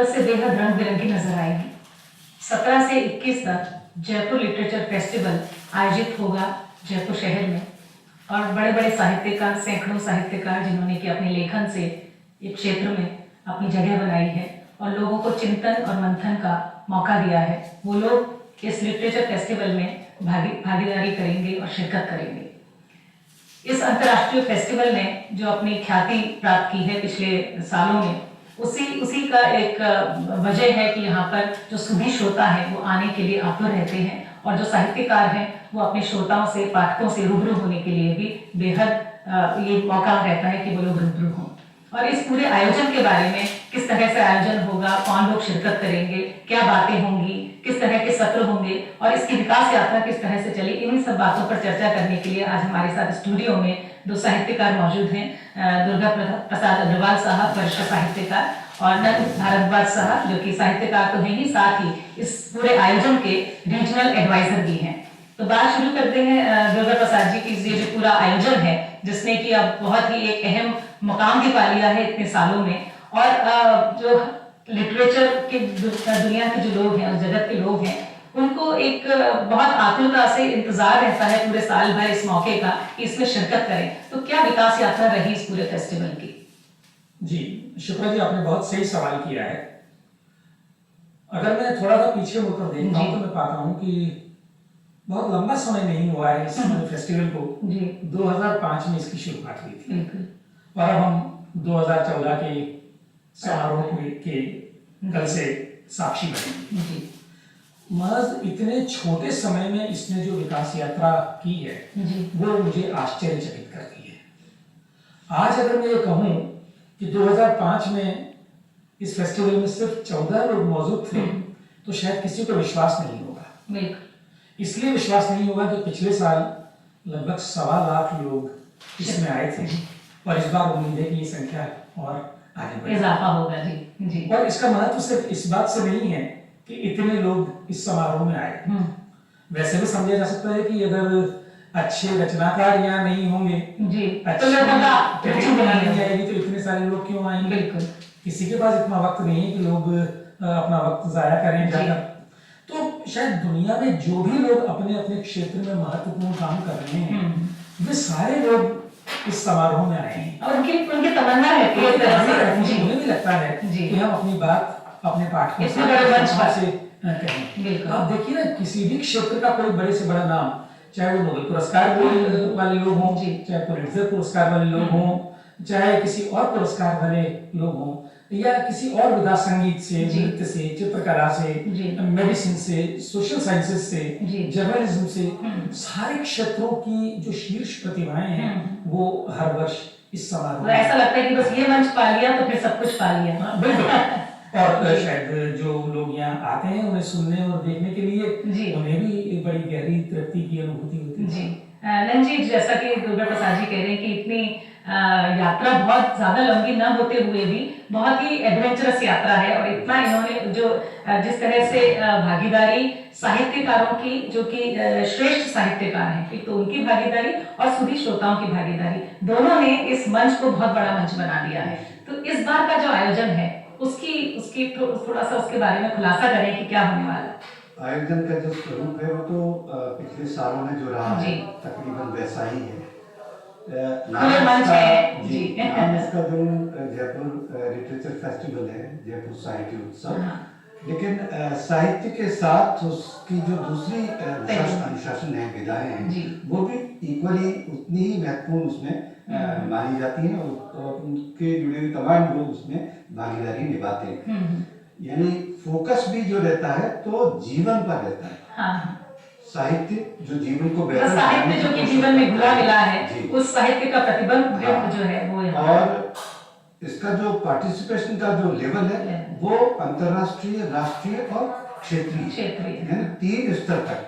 से बेहद रंग बिरंगी नजर आएगी। 17 से 21 तक जयपुर लिटरेचर फेस्टिवल आयोजित होगा जयपुर शहर में, और बड़े बड़े साहित्यकार, सैकड़ों साहित्यकार जिन्होंने कि अपने लेखन से इस क्षेत्र में अपनी जगह बनाई है और लोगों को चिंतन और मंथन का मौका दिया है, वो लोग इस लिटरेचर फेस्टिवल में भागीदारी करेंगे और शिरकत करेंगे। इस अंतर्राष्ट्रीय फेस्टिवल ने जो अपनी ख्याति प्राप्त की है पिछले सालों में, उसी का एक वजह है कि यहाँ पर जो सुधी श्रोता है वो आने के लिए आतुर रहते हैं, और जो साहित्यकार हैं वो अपने श्रोताओं से, पाठकों से रूबरू होने के लिए भी बेहद ये मौका रहता है कि वो लोग रूबरू हों। और इस पूरे आयोजन के बारे में, किस तरह से आयोजन होगा, कौन लोग शिरकत करेंगे, क्या बातें होंगी, किस तरह के सत्र होंगे और इसकी विकास यात्रा किस तरह से चली, इन्हीं सब बातों पर चर्चा करने के लिए आज हमारे साथ स्टूडियो में दो साहित्यकार मौजूद हैं। दुर्गा प्रसाद अग्रवाल साहब, वरिष्ठ साहित्यकार, और नंद भारद्वाज साहब जो कि साहित्यकार तो हैं ही, साथ ही इस पूरे आयोजन के रीजनल एडवाइजर भी हैं। तो बात शुरू करते हैं दुर्गा प्रसाद जी की, ये जो पूरा आयोजन है जिसने कि अब बहुत ही एक अहम मकाम भी पा लिया है इतने सालों में, और जो लिटरेचर के दुनिया के जो लोग हैं, उस जगत के लोग हैं, उनको एक बहुत आतुरता से इंतजार रहता है पूरे साल भर इस मौके का कि इसमें शिरकत करें। तो क्या विकास यात्रा रही इस पूरे फेस्टिवल की? जी शुक्ला जी, आपने बहुत सही सवाल किया है। अगर मैं थोड़ा सा पीछे मुड़कर देखता हूँ तो मैं पाता हूँ कि बहुत लंबा समय नहीं हुआ है इस फेस्टिवल को। 2005 में इसकी शुरुआत हुई थी और अब हम 2014 के समारोह के कल से साक्षी बने। महज इतने छोटे समय में इसने जो विकास यात्रा की है वो मुझे आश्चर्यचकित करती है। आज अगर मैं ये कहूँ कि 2005 में इस फेस्टिवल में सिर्फ 14 लोग मौजूद थे तो शायद किसी को विश्वास नहीं होगा। इसलिए विश्वास नहीं होगा कि पिछले साल लगभग 1.25 लाख लोग इसमें आए थे और इस बार उम्मीद है कि ये संख्या और आगे बढ़ेगी, इजाफा होगा। जी। और इसका महत्व सिर्फ इस बात से नहीं है कि इतने लोग इस समारोह में आए। वैसे भी समझा जा सकता है कि अगर अच्छे रचनाकार यहाँ नहीं होंगे, अच्छी बनानी जाएगी तो इतने सारे लोग क्यों आएंगे? बिल्कुल। किसी के पास इतना वक्त नहीं है कि लोग अपना वक्त जाया करें जाकर। तो शायद दुनिया में जो भी लोग अपने अपने क्षेत्र में महत्वपूर्ण काम कर रहे हैं वे सारे लोग इस समारोह में आए हैं और उनकी तमन्ना है कि मुझे भी लगता है कि हम अपनी बात अपने पाठकों से कहें। आप देखिए ना, किसी भी क्षेत्र का कोई बड़े से बड़ा नाम, चाहे वो नोबेल पुरस्कार वाले लोग हों, चाहे पुलित्जर पुरस्कार वाले लोग हों, चाहे किसी और पुरस्कार वाले लोग हों, या किसी और विधा, संगीत से, नृत्य से, चित्रकला से, मेडिसिन से, सोशल साइंसेस से, जर्नलिज्म से, सारे क्षेत्रों की जो शीर्ष प्रतिभाएं हैं वो हर वर्ष इस समारोह ऐसा लगता है कि बस ये मंच पा लिया तो फिर सब कुछ पा लिया। बिल्कुल। और शायद जो लोग यहाँ आते हैं उन्हें सुनने और देखने के लिए उन्हें भी एक बड़ी गहरी तृप्ति की अनुभूति होती है। जी नंद जी, जैसा कि दुर्गा प्रसाद जी कह रहे हैं कि इतनी यात्रा बहुत ज्यादा लंबी न होते हुए भी बहुत ही एडवेंचरस यात्रा है, और इतना इन्होंने जो जिस तरह से भागीदारी साहित्यकारों की, जो कि श्रेष्ठ साहित्यकार हैं, एक तो उनकी भागीदारी और सुधी श्रोताओं की भागीदारी, दोनों ने इस मंच को बहुत बड़ा मंच बना दिया है। तो इस बार का जो आयोजन है उसकी थोड़ा सा उसके बारे में खुलासा करें कि क्या होने वाला है। आयोजन का जो स्वरूप है वो तो पिछले सालों में जो रहा है तकरीबन वैसा ही है। नाम इसका जो जयपुर लिटरेचर फेस्टिवल है, जयपुर साहित्य उत्सव, लेकिन साहित्य के साथ उसकी जो दूसरी अनुशासन है, विधाएं हैं, वो भी इक्वली उतनी ही महत्वपूर्ण उसमें मानी जाती हैं और उनके जुड़े हुए तमाम लोग उसमें भागीदारी निभाते हैं। यानी फोकस भी जो रहता है तो जीवन पर रहता है। साहित्य जो जीवन को बेहतर, साहित्य जो कि जीवन में घुला मिला है, उस साहित्य का प्रतिबंध जो है वो, और इसका जो पार्टिसिपेशन का जो लेवल है वो अंतर्राष्ट्रीय, राष्ट्रीय और क्षेत्रीय 3 स्तर तक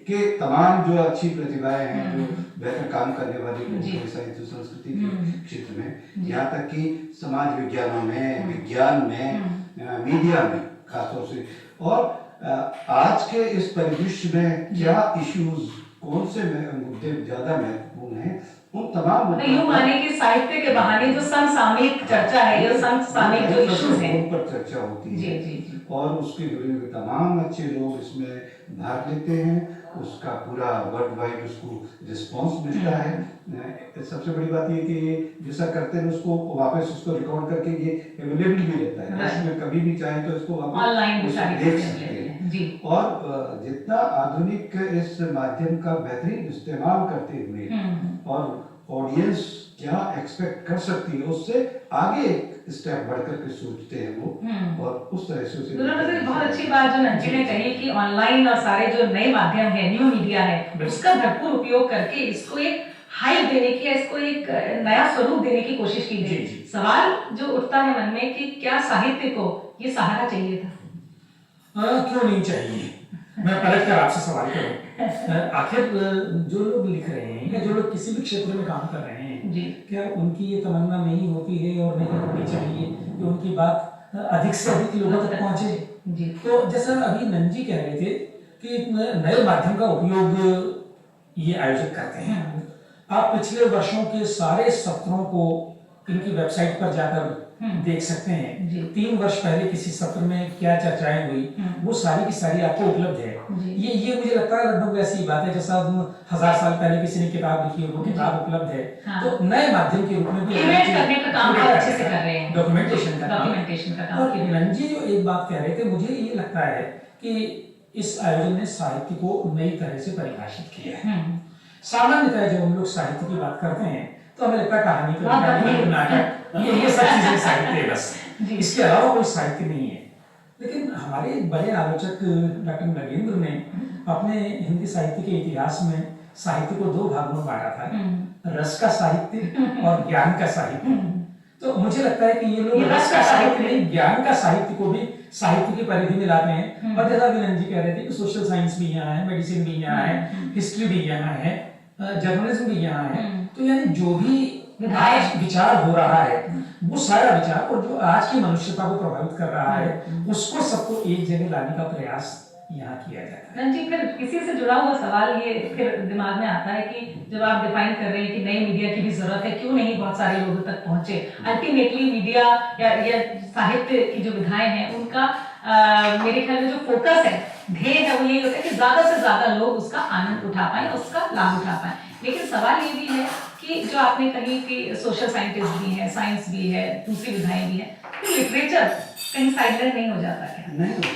के तमाम जो अच्छी प्रतिभाएं हैं, जो बेहतर काम करने वाले लोग साहित्य संस्कृति के क्षेत्र में, यहाँ तक कि समाज विज्ञानों में, विज्ञान में, मीडिया में खासतौर से, और आज के इस परिदृश्य में क्या इश्यूज, कौन से मुद्दे ज्यादा महत्वपूर्ण हैं, उन तमाम मतलब यूं माने कि साहित्य के बहाने जो समसामयिक चर्चा है या समसामयिक जो इश्यूज हैं उन पर चर्चा होती जी है जी जी और उसके जुड़े हुए तमाम अच्छे लोग इसमें भाग लेते हैं, उसका पूरा वर्ल्ड वाइड उसको रिस्पांस मिलता है। सबसे बड़ी बात ये कि जैसा करते हैं उसको वापस उसको रिकॉर्ड करके ये अवेलेबल भी रहता है, इसमें कभी भी चाहे तो इसको वापस ऑनलाइन भी उसको सारी देख चीजें सकते available हैं। हैं जी और जितना आधुनिक इस माध्यम का बेहतरीन इस्तेमाल करते हुए और ऑडियंस क्या एक्सपेक्ट कर सकती है उससे आगे एक स्टेप बढ़कर के सोचते हैं वो और उस तरह से उसे बहुत अच्छी बात जो नंजी ने कही कि ऑनलाइन और सारे जो नए माध्यम है न्यू मीडिया है उसका भरपूर उपयोग करके इसको एक हाइप देने की या इसको एक नया स्वरूप देने की कोशिश की गई। सवाल जो उठता है मन में कि क्या साहित्य को ये सहारा चाहिए था? क्यों नहीं चाहिए? मैं पलट कर आपसे सवाल करूं, आखिर जो लोग लिख रहे हैं या जो लोग किसी भी क्षेत्र में काम कर रहे हैं जी क्या उनकी ये तमन्ना नहीं होती है और नहीं होनी चाहिए कि उनकी बात अधिक से अधिक लोगों तक पहुंचे? जी तो जैसा अभी नंजी कह रहे थे कि नए माध्यम का उपयोग ये आयोजित करते हैं। आप पिछले वर्षों के सारे सत्रों को इनकी वेबसाइट पर जाकर देख सकते हैं। 3 वर्ष पहले किसी सत्र में क्या चर्चाएं हुई वो सारी की सारी आपको उपलब्ध है। ये मुझे लगता है लगभग वैसी बात है जैसा 1000 साल पहले किसी ने किताब लिखी है वो किताब उपलब्ध है। तो नए माध्यम के रूप में भी करने का काम बहुत अच्छे से कर रहे हैं, डॉक्यूमेंटेशन का काम। और काम। नंजी जो एक बात कह रहे थे मुझे ये लगता है कि इस आयोजन ने साहित्य को नई तरह से परिभाषित किया है। सामान्यतः जब हम लोग साहित्य की बात करते हैं तो हमें लगता है कहानी नाटक ये सब चीजें साहित्य है बस, इसके अलावा कोई साहित्य नहीं है। लेकिन हमारे बड़े आलोचक डॉक्टर नगेंद्र ने अपने हिंदी साहित्य के इतिहास में साहित्य को 2 भागों में बांटा था, रस का साहित्य और ज्ञान का साहित्य। तो मुझे लगता है कि ये लोग रस का साहित्य नहीं ज्ञान का साहित्य को भी साहित्य की परिधि में लाते हैं। और जैसा नंजी कह रहे थे कि सोशल साइंस भी यहाँ है, मेडिसिन भी यहाँ है, हिस्ट्री भी यहाँ है, जर्नलिज्म भी यहाँ है। तो यानी जो भी आज विचार हो रहा है वो सारा विचार और जो आज की मनुष्यता को प्रभावित कर रहा है उसको सबको एक जगह लाने का प्रयास यहाँ किया जाता है। जी फिर इसी से जुड़ा हुआ सवाल ये फिर दिमाग में आता है कि जब आप डिफाइन कर रहे हैं कि नई मीडिया की भी जरूरत है, क्यों नहीं बहुत सारे लोगों तक पहुंचे? अल्टीमेटली मीडिया या साहित्य की जो विधाएं हैं उनका मेरे ख्याल में जो फोकस है, ध्येय है वो यही होता है कि ज्यादा से ज्यादा लोग उसका आनंद उठा पाए, उसका लाभ उठा पाए। लेकिन सवाल ये भी है कि जो आपने कही कि सोशल साइंटिस्ट भी है, साइंस भी है, दूसरी विधाएं भी है, तो लिटरेचर कहीं साइडलाइन नहीं हो जाता क्या? नहीं होता,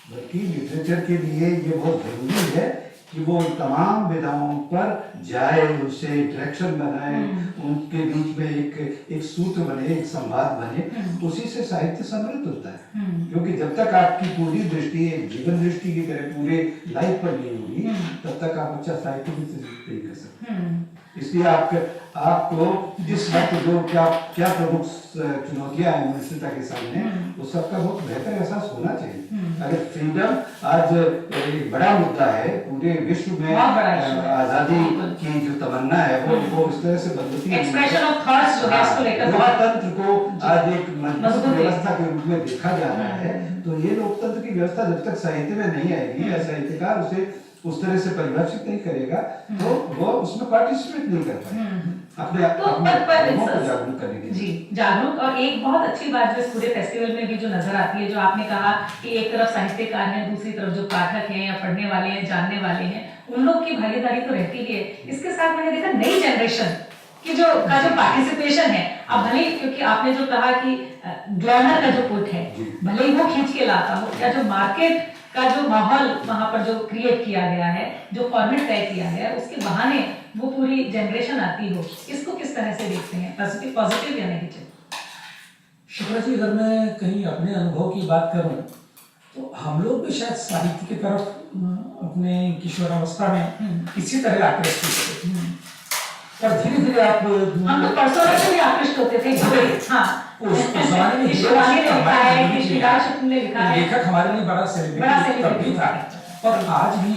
बल्कि लिटरेचर के लिए ये बहुत जरूरी है कि वो तमाम विधाओं पर जाए, उससे इंटरेक्शन बनाए, उनके बीच में एक सूत्र बने, एक संवाद बने, उसी से साहित्य समृद्ध होता है। क्योंकि जब तक आपकी पूरी दृष्टि एक जीवन दृष्टि की तरह पूरे लाइफ पर नहीं होगी तब तक आप अच्छा साहित्य भी नहीं कर सकते। इसलिए आपको इस वक्त जो क्या प्रमुख चुनौतियां हैं मनुष्यता के सामने उस सबका बहुत बेहतर एहसास होना चाहिए। अगर फ्रीडम आज एक बड़ा मुद्दा है पूरे विश्व में, आजादी की जो तमन्ना है वो इस तरह से बदलती है, एक्सप्रेशन ऑफ थॉट्स जो है इसको लेकर लोकतंत्र को आज एक मजबूत व्यवस्था के रूप में देखा जा रहा है। तो ये लोकतंत्र की व्यवस्था जब तक साहित्य में नहीं आएगी या साहित्यकार उसे उस तरह से परिभाषित नहीं करेगा तो वो उसमें पार्टिसिपेट नहीं कर पाएगा अपने लोगों को जागरूक करने के लिए। जी जागरूक। और एक बहुत अच्छी बात जो इस पूरे फेस्टिवल में भी जो नजर आती है, जो आपने कहा कि एक तरफ साहित्यकार हैं, दूसरी तरफ जो पाठक हैं या पढ़ने वाले हैं, जानने वाले हैं, उन लोग की भागीदारी तो रहती ही है। इसके साथ मैंने देखा नई जनरेशन की जो पार्टिसिपेशन है। अब भले क्योंकि आपने जो कहा कि ग्लैमर का जो पुट है भले ही वो खींच के लाता हो, या जो मार्केट का जो माहौल वहां पर जो क्रिएट किया गया है, जो फॉर्मेट तय किया गया है, उसके बहाने वो पूरी जनरेशन आती हो, इसको किस तरह से देखते हैं, पॉजिटिव या नेगेटिव? शुक्ला जी, अगर मैं कहीं अपने अनुभव की बात करूं तो हम लोग भी शायद साहित्य की तरफ अपने किशोरावस्था में इसी तरह आकृष्ट थे। पर धीरे धीरे आप हम तो परसों से भी आकृष्ट होते थे। हाँ, उस जमाने में लेखक हमारे लिए बड़ा सेलिब्रिटी तब भी था। और आज भी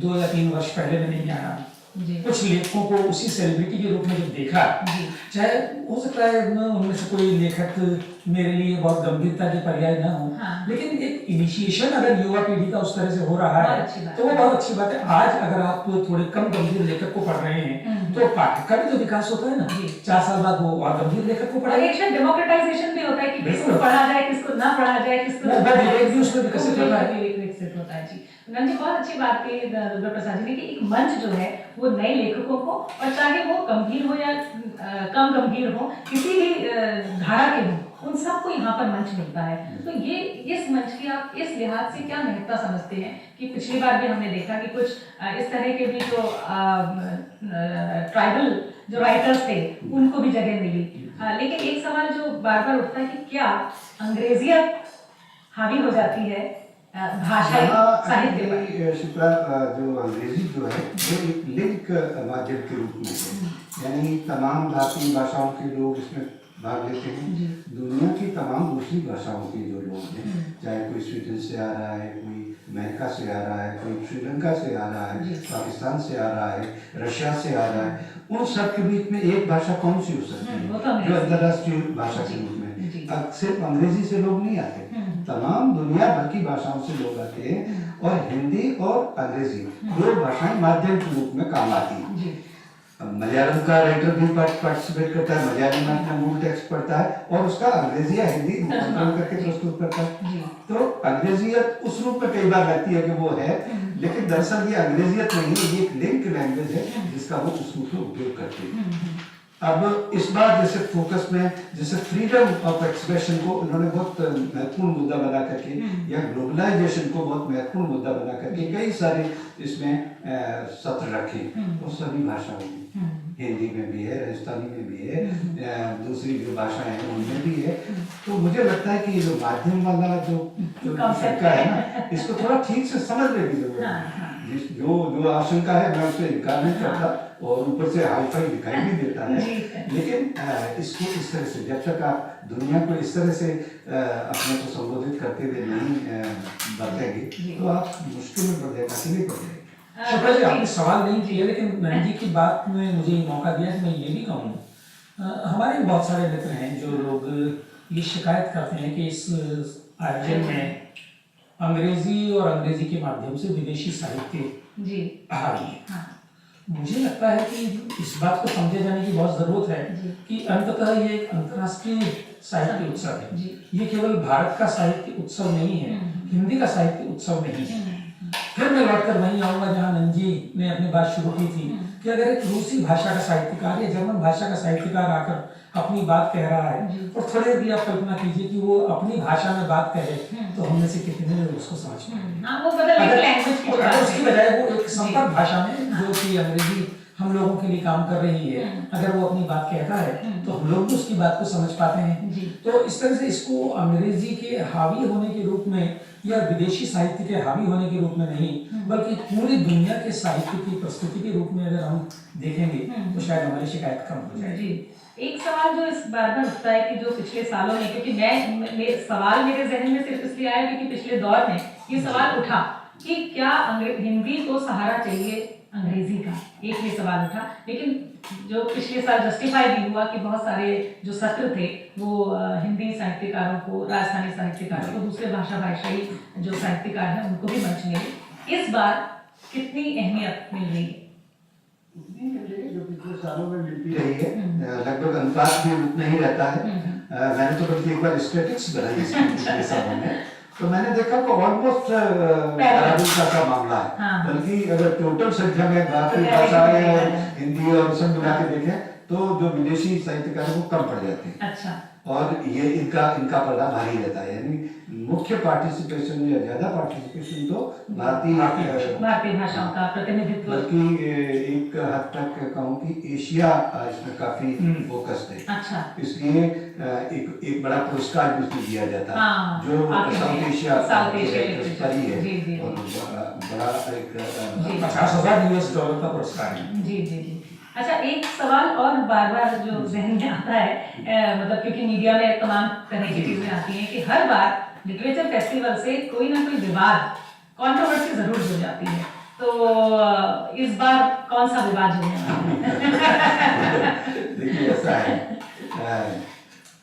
2 या 3 वर्ष पहले मैंने यहाँ कुछ लेखकों को उसी सेलिब्रिटी के रूप में जब देखा, चाहे हो सकता है उनमें से कोई लेखक मेरे लिए बहुत गंभीरता के पर्याय ना हो, लेकिन एक इनिशिएशन अगर युवा पीढ़ी का उस तरह से हो रहा बहुत है अच्छी बात तो वो बहुत अच्छी बात है। आज अगर आप थोड़े कम गंभीर लेखक को पढ़ रहे हैं तो पाठक का भी तो विकास होता है ना। जी। 4 साल बाद वो और गंभीर लेखक को और पढ़ेंगे। एक शायद डेमोक्रेटाइजेशन भी होता है कि किसको बिल्कुल। पढ़ा जाए, किसको ना पढ़ा जाए, किसको वो सुना जाए, विवेक भी उसमें विकसित होता है। विवेक विकसित होता है। जी नंद जी, बहुत अच्छी बात की दुर्गा प्रसाद जी ने कि एक मंच जो है वो नए लेखकों को, और चाहे वो गंभीर हो या कम गंभीर हो, किसी भी धारा के हो, उन सबको यहाँ पर मंच मिलता है। तो ये इस मंच की आप इस लिहाज से क्या महत्ता समझते हैं कि पिछली बार भी हमने देखा कि कुछ इस तरह के भी जो ट्राइबल जो राइटर्स थे उनको भी जगह मिली, लेकिन एक सवाल जो बार बार उठता है कि क्या अंग्रेजियत हावी हो जाती है भाषाई साहित्य पर? शिप्रा, जो अंग्रेजी जो है वो एक लिंक माध्यम के रूप में है, यानी तमाम भारतीय भाषाओं के लोग इसमें भाग लेते हैं। दुनिया की तमाम दूसरी भाषाओं के जो लोग हैं, चाहे कोई स्वीडन से आ रहा है, कोई अमेरिका से आ रहा है, कोई श्रीलंका से आ रहा है, पाकिस्तान से आ रहा है, रशिया से आ रहा है, उन सब के बीच में एक भाषा कौन सी हो सकती है जो अंतर्राष्ट्रीय भाषा के रूप में? अब सिर्फ अंग्रेजी से लोग नहीं आते, तमाम दुनिया भर की भाषाओं से लोग आते हैं, और हिंदी और अंग्रेजी दो भाषाएं माध्यम के रूप में काम आती हैं। मलयालम का राइटर भी पार्टिसिपेट करता है, मलयालम में अपना मूल टेक्स्ट पढ़ता है और उसका अंग्रेजी या हिंदी रूपांतरण करके प्रस्तुत करता है। तो अंग्रेजियत उस रूप में कई बार रहती है कि वो है, लेकिन दरअसल ये अंग्रेजियत नहीं है, ये एक लिंक लैंग्वेज है जिसका वो उस रूप में उपयोग करते हैं। अब इस बार जैसे फोकस में जैसे फ्रीडम ऑफ एक्सप्रेशन को उन्होंने बहुत महत्वपूर्ण मुद्दा बना करके, या ग्लोबलाइजेशन को बहुत महत्वपूर्ण मुद्दा बना करके कई सारे इसमें सत्र रखे, और सभी भाषाओं में, हिंदी में भी है, राजस्थानी में भी है, दूसरी जो भाषाएं हैं उनमें भी है। तो मुझे लगता है कि जो माध्यम वाला जो शंका है ना, इसको थोड़ा ठीक से समझने की जरूरत है। जो आशंका है मैं उससे इनकार नहीं करता, और ऊपर से हाई फाई दिखाई भी देता है, लेकिन इसको इस तरह से जब तक आप दुनिया को इस तरह से अपने को संबोधित करते हुए नहीं बदलेंगे तो आप मुश्किल में पड़ जाएगा, अकेले पड़ जाएंगे। शुक्ला जी, आपने सवाल नहीं किया, लेकिन नंद जी की बात में मुझे ये मौका दिया कि मैं ये भी कहूँ, हमारे बहुत सारे मित्र हैं जो लोग ये शिकायत करते हैं कि इस आयोजन में अंग्रेजी और अंग्रेजी के माध्यम से विदेशी साहित्य हावी है। मुझे लगता है कि इस बात को समझे जाने की बहुत जरूरत है कि अंततः ये एक अंतर्राष्ट्रीय साहित्य उत्सव है। ये केवल भारत का साहित्य उत्सव नहीं है, हिंदी का साहित्य उत्सव नहीं है। फिर मैं लौटकर वहीं आऊंगा जहां नंद जी ने अपनी बात शुरू की थी कि अगर एक रूसी भाषा का साहित्यकार या जर्मन भाषा का साहित्यकार आकर अपनी बात कह रहा है, और थोड़े भी आप कल्पना कीजिए कि वो अपनी भाषा में बात कहे, तो हम में से कितने लोग उसको समझ पाएंगे। अगर उसकी बजाय वो एक संपर्क भाषा में, जो कि अंग्रेजी हम लोगों के लिए काम कर रही है, अगर वो अपनी बात कहता है तो हम लोग भी उसकी बात को समझ पाते हैं। तो इस तरह से इसको अंग्रेजी के हावी होने के रूप में या विदेशी साहित्य के हावी होने के रूप में नहीं, बल्कि पूरी दुनिया के साहित्य की प्रस्तुति के रूप में अगर हम देखेंगे तो शायद हमारी शिकायत कम हो जाएगी। एक सवाल जो इस बार बार उठता है कि जो पिछले सालों में, क्योंकि सवाल मेरे जहन में सिर्फ इसलिए आया क्योंकि पिछले दौर में ये सवाल उठा कि क्या हिंदी को सहारा चाहिए अंग्रेजी का, एक ये सवाल उठा। लेकिन जो पिछले साल जस्टिफाई भी हुआ कि बहुत सारे जो सत्र थे वो हिंदी साहित्यकारों को, राजस्थानी साहित्यकारों को, दूसरे भाषाई जो साहित्यकार हैं उनको भी मंच मिले। इस बार कितनी अहमियत मिल रही है? जो पिछले सालों में मिलती रही है, लगभग अनुपात भी उतना ही रहता है। मैंने तो बल्कि एक बार स्टैटिस्टिक्स बनाई पिछले सालों में, तो मैंने देखा कि ऑलमोस्ट बराबरी का मामला है। बल्कि अगर टोटल संख्या में भारतीय भाषाएं और हिंदी और सब मिला के देखें तो जो विदेशी साहित्यकारों को कम पड़ जाते हैं। अच्छा। और ये इनका पढ़ना भारी रहता है, यानी मुख्य पार्टिसिपेशन या ज्यादा पार्टिसिपेशन तो भारतीय भाषाओं का प्रतिनिधित्व, बल्कि एक हद तक कहूँ कि एशिया इसमें काफी फोकस्ड है। अच्छा। इसलिए एक बड़ा पुरस्कार भी इसमें दिया जाता है जो साउथ एशिया परी है, और बड़ा एक $50,000 का पुरस्कार है। जी। अच्छा, एक सवाल और बार बार जो जहन में आता है, मतलब क्योंकि मीडिया में तमाम तरह की चीजें आती हैं कि हर बार लिटरेचर फेस्टिवल से कोई ना कोई विवाद, कंट्रोवर्सी जरूर जुड़ जाती है। तो इस बार कौन सा विवाद जुड़ने वाला है? देखिए ऐसा है,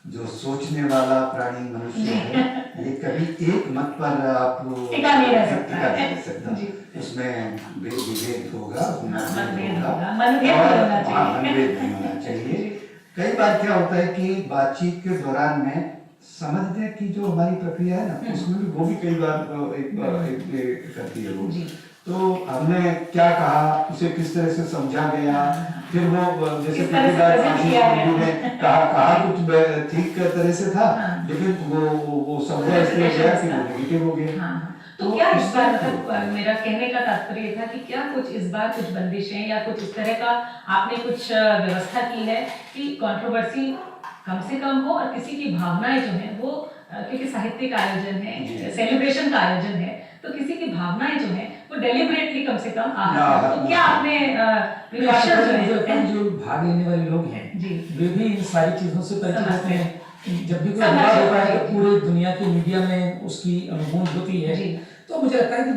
जो सोचने वाला प्राणी मनुष्य है, ये कभी एक मत पर आप टिका नहीं रह सकता टिका नहीं है। रह सकता। जी। उसमें विभेद होगा, उसमें मतभेद होगा, होगा, मनभेद नहीं और होना चाहिए। हाँ, मनभेद नहीं होना चाहिए। कई बार क्या होता है कि बातचीत के दौरान में समझने की जो हमारी प्रक्रिया है ना, उसमें भी वो भी कई बार एक करती है वो। जी। तो हमने क्या कहा, उसे किस तरह से समझा गया, फिर वो जैसे किस तरह से पिछली बार present आशीष किया गया। गुरु ने कहा कुछ ठीक तरह से था, हाँ। लेकिन वो समझा इस तरह गया कि वो नेगेटिव हो गया। हाँ, तो क्या इस बार मतलब मेरा कहने का तात्पर्य ये था कि क्या कुछ इस बार कुछ बंदिशें या कुछ इस तरह का आपने कुछ व्यवस्था की है कि कंट्रोवर्सी कम से कम हो और किसी की भावनाएं जो हैं वो क्योंकि साहित्यिक आयोजन है, सेलिब्रेशन का आयोजन है, तो किसी की भावनाएं जो हैं वो डेलिबरेटली कम से कम आहत हो। तो क्या आपने प्रिकॉशंस जो है जो भाग लेने वाले लोग हैं जी। वे भी इन सारी चीजों से परिचित होते हैं। जब भी कोई समझ विवाद होता है सकते तो हैं। पूरे दुनिया की मीडिया में उसकी अनुभूति होती है। जी। तो मुझे लगता है कि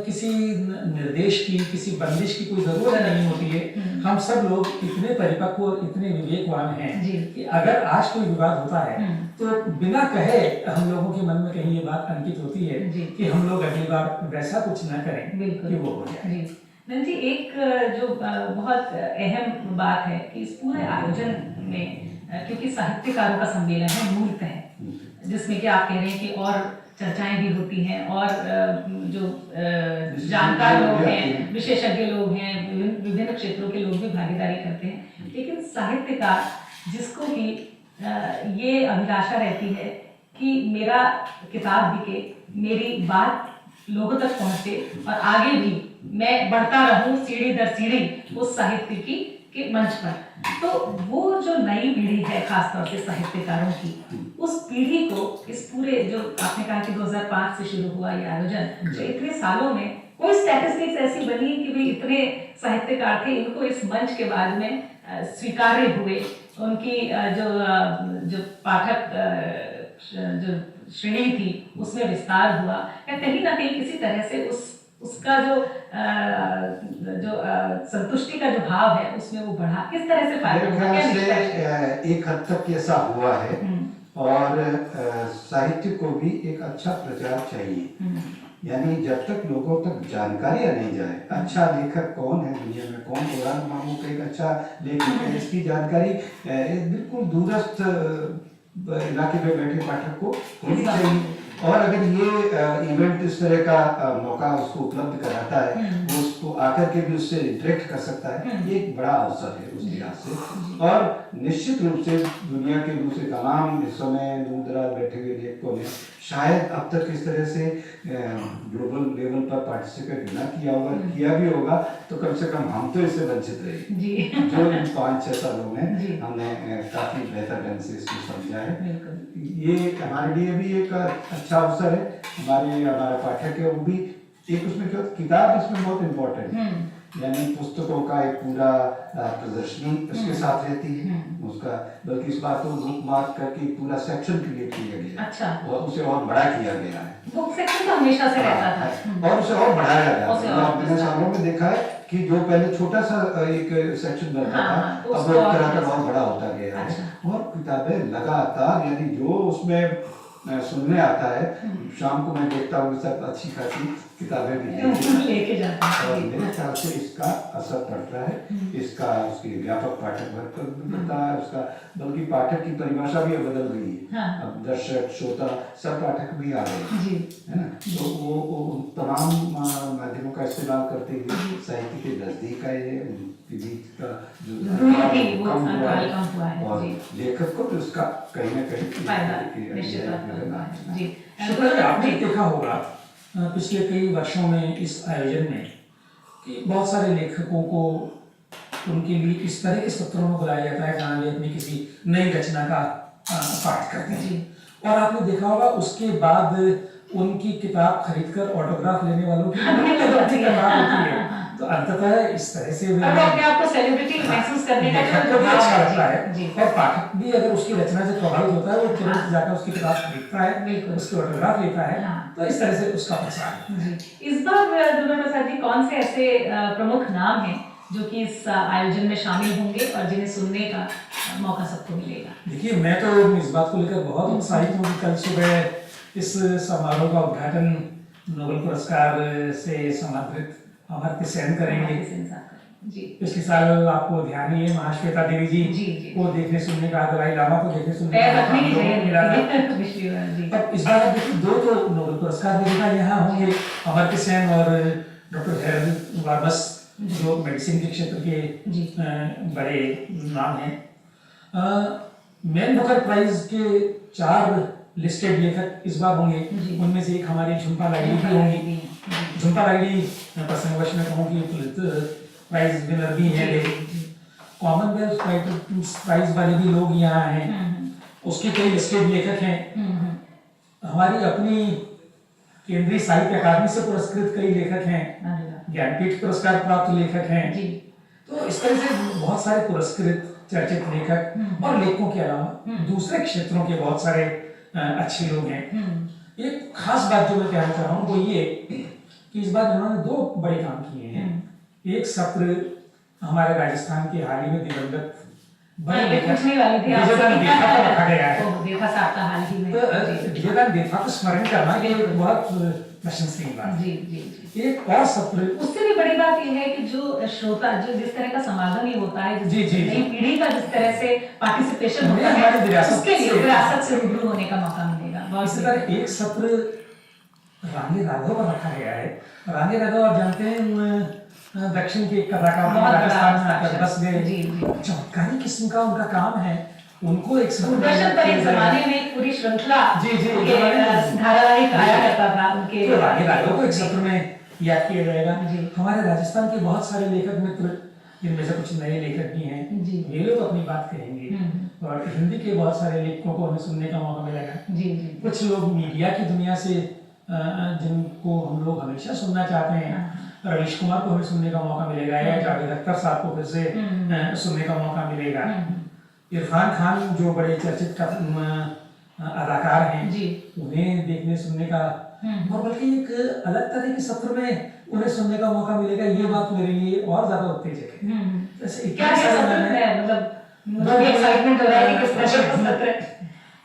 किसी निर्देश की, किसी बंदिश की कोई जरूरत नहीं होती है। हम सब लोग इतने परिपक्व और इतने विवेकवान हैं जी। कि अगर आज कोई विवाद होता है तो बिना कहे हम लोगों के मन में कहीं ये बात अंकित होती है जी। कि हम लोग अगली बार वैसा कुछ न करें बिल्कुल। कि वो हो जाए। जी नंद जी, एक जो बहुत अहम बात है कि इस पूरे आयोजन में क्योंकि साहित्यकारों का सम्मेलन है मूलतः, जिसमें कि आप कह रहे हैं कि और चर्चाएं भी होती हैं और जो जानकार लोग हैं, विशेषज्ञ लोग हैं, विभिन्न क्षेत्रों के लोग भी भागीदारी करते हैं, लेकिन साहित्यकार जिसको कि ये अभिलाषा रहती है कि मेरा किताब बिके, मेरी बात लोगों तक पहुंचे और आगे भी मैं बढ़ता रहूं सीढ़ी दर सीढ़ी उस साहित्य की के मंच पर, तो वो जो नई पीढ़ी है खासतौर से साहित्यकारों की, उस पीढ़ी को इस पूरे जो आपने कहा कि 2005 से शुरू हुआ ये आयोजन, जो इतने सालों में कोई स्टैटिस्टिक्स ऐसी बनी कि भाई इतने साहित्यकार थे, इनको इस मंच के बाद में स्वीकार्य हुए, उनकी जो पाठक जो श्रेणी थी उसमें विस्तार हुआ, या कहीं ना कहीं किसी तरह से उसका जो संतुष्टि का जो भाव है उसमें वो बढ़ा, किस तरह से फायदा हुआ? क्या निष्कर्ष है? एक हद तक ऐसा हुआ है और साहित्य को भी एक अच्छा प्रचार चाहिए। यानी जब तक लोगों तक जानकारी नहीं जाए, अच्छा लेखक कौन है दुनिया में, कौन पुराण मामू का एक अच्छा लेखक है, इसकी जानकारी बिल्कुल दूरस्थ इलाके में बैठे पाठक को होनी चाहिए। और अगर ये इवेंट इस तरह का मौका उसको उपलब्ध कराता है, वो उसको आकर के भी उससे इंटरेक्ट कर सकता है, ये एक बड़ा अवसर है उस लिहाज से। और निश्चित रूप से दुनिया के दूसरे तमाम हिस्सों में दूर दराज बैठे हुए लेखकों ने शायद अब तक इस तरह से ग्लोबल लेवल पर पार्टिसिपेट ना किया होगा, किया भी होगा तो कम से कम हम तो इससे वंचित रहे। जो इन 5-6 सालों में हमने काफी बेहतर ढंग से इसको समझा है। ये हमारे लिए भी एक अच्छा अवसर है। हमारा पाठक है वो भी एक, उसमें क्या किताब इसमें बहुत इम्पोर्टेंट है, यानी पुस्तकों का एक पूरा प्रदर्शनी उसके साथ रहती है उसका, बल्कि इस बात को बुक मार्क करके पूरा सेक्शन क्रिएट किया गया। अच्छा। और उसे और बड़ा किया गया है। बुक सेक्शन तो हमेशा से रहता था और उसे और बढ़ाया गया। मैंने सालों में देखा है कि जो पहले छोटा सा एक सेक्शन बनता था, अब वो तरह का बहुत बड़ा होता गया है। और किताबें लगातार, यानी जो उसमें सुनने आता है, शाम को मैं देखता हूँ सब अच्छी खासी किताबें भी लेके जाते हैं। और मेरे ख्याल से इसका असर पड़ता है, इसका उसकी व्यापक पाठक वर्ग पर भी पड़ता है, उसका बल्कि पाठक की परिभाषा भी अब बदल गई है। अब दर्शक, श्रोता, सब पाठक भी आ गए हैं, है ना। तो वो तमाम माध्यमों का इस्तेमाल करते हुए साहित्य के नजदीक आए हैं, उनके बीच का जो कम हुआ है और लेखक को भी उसका कहीं ना कहीं फायदा निश्चित होगा। जी, आपने देखा होगा पिछले कई वर्षों में इस आयोजन में कि बहुत सारे लेखकों को उनके लिए इस तरह के सत्रों में बुलाया जाता है जहाँ वे अपनी किसी नई रचना का पाठ करते हैं। और आपने देखा होगा उसके बाद उनकी किताब खरीदकर ऑटोग्राफ लेने वालों की होती है। तो अंततः इस तरह से अपने आप को सेलिब्रिटी महसूस करने का लेखक भी अच्छा लगता है और पाठक भी अगर उसकी रचना से प्रभावित होता है वो तुरंत जाकर उसकी किताब खरीदता है, उसकी ऑटोग्राफ लेता है। तो इस तरह से उसका प्रचार है। इस बार दुर्गा प्रसाद जी कौन से ऐसे प्रमुख नाम हैं जो कि इस आयोजन में शामिल होंगे और जिन्हें सुनने का मौका सबको मिलेगा। देखिए, मैं तो इस बात को लेकर बहुत उत्साहित हूँ कि कल सुबह इस समारोह का उद्घाटन नोबेल पुरस्कार से सम्मानित अमर्त्य सेन करेंगे। जी पिछले साल आपको ध्यान ही है, महाश्वेता देवी जी जी। को देखने सुनने का, दलाई लामा को देखने सुनने पैर का रखने की हम लोगों को मिला था। जगह विश्व जी। पर इस बार आप देखिए, दो तो नोबेल पुरस्कार विजेता यहाँ होंगे, अमर्त्य सेन और डॉक्टर हेरल्ड वार्बस, जो मेडिसिन के क्षेत्र के बड़े नाम हैं। मैन बुकर प्राइज के 4 लिस्टेड लेखक इस बार होंगे। उनमें से एक हमारी झुम्पा लाहिड़ी भी होंगी। झुम्पा लाहिड़ी प्रसंगवश में कहूँ कि प्राइज विनर भी हैं। कॉमनवेल्थ प्राइज वाले भी लोग यहाँ हैं, उसके कई लिस्टेड लेखक हैं। हमारी अपनी केंद्रीय साहित्य अकादमी से पुरस्कृत कई लेखक हैं, ज्ञानपीठ पुरस्कार प्राप्त लेखक हैं। तो इस तरह से बहुत सारे पुरस्कृत चर्चित लेखक और लेखकों के अलावा दूसरे क्षेत्रों के बहुत सारे अच्छे लोग हैं। एक खास बात जो मैं कहना चाह रहा हूँ वो ये कि इस बार उन्होंने 2 बड़े काम किए हैं। एक सत्र हमारे राजस्थान के हाल ही में दिवंगत बड़े लेखक विजयदान देथा को रखा गया है। विजयदान देथा को स्मरण करना ये एक बहुत प्रशंसनीय बात है। जी। एक और सत्र, उससे भी बड़ी बात यह है कि जो श्रोता, जो जिस तरह का समागम ही होता है, जी। नई पीढ़ी का जिस तरह से पार्टिसिपेशन होता हमारी है, विरासत उसके लिए से- विरासत से रूबरू होने का मौका मिलेगा। इसी तरह एक सत्र रानी राघव पर रखा गया है। रानी राघव आप जानते हैं दक्षिण के कलाकार राजस्थान में आकर बस गए। चमत्कारी किस्म का उनका काम है। उनको एक दूरदर्शन पर एक जमाने में एक पूरी श्रृंखला जी धारावाहिक आया करता था उनके। तो रानी राघव को एक सत्र में याद किया जाएगा। हमारे राजस्थान के बहुत सारे लेखक मित्र, जिनमें से कुछ नए लेखक भी हैं, वे लोग अपनी बात कहेंगे और हिंदी के बहुत सारे लेखकों को हमें सुनने का मौका मिलेगा। कुछ लोग मीडिया की दुनिया से जिनको हम लोग हमेशा सुनना चाहते हैं, रवीश कुमार को हमें सुनने का मौका मिलेगा, या जावेद अख्तर साहब को फिर से सुनने का मौका मिलेगा। इरफान खान जो बड़े चर्चित अदाकार हैं, उन्हें देखने सुनने का, और बल्कि एक अलग तरह के सत्र में उन्हें सुनने का मौका मिलेगा। ये बात मेरे लिए और ज्यादा उत्तेजक है। जैसे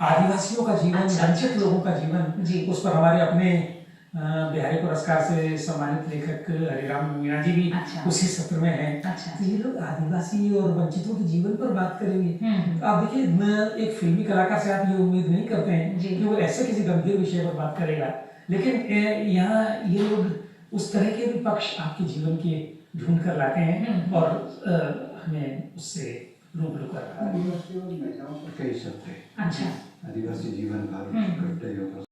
आदिवासियों का जीवन, वंचित लोगों का जीवन, उस पर हमारे अपने बिहारी पुरस्कार से सम्मानित लेखक हरिराम मीणा जी भी उसी सत्र में हैं। तो ये लोग आदिवासी और वंचितों के जीवन पर बात करेंगे। आप देखिए, एक फिल्मी कलाकार से आप ये उम्मीद नहीं करते हैं कि वो ऐसे किसी गंभीर विषय पर बात करेगा, लेकिन यहाँ ये लोग उस तरह के भी पक्ष आपके जीवन के ढूंढ कर लाते हैं और हमें उससे रूबरू कर रहा है। आदिवासी और महिलाओं पर कई शब्द है। आदिवासी जीवन, भारत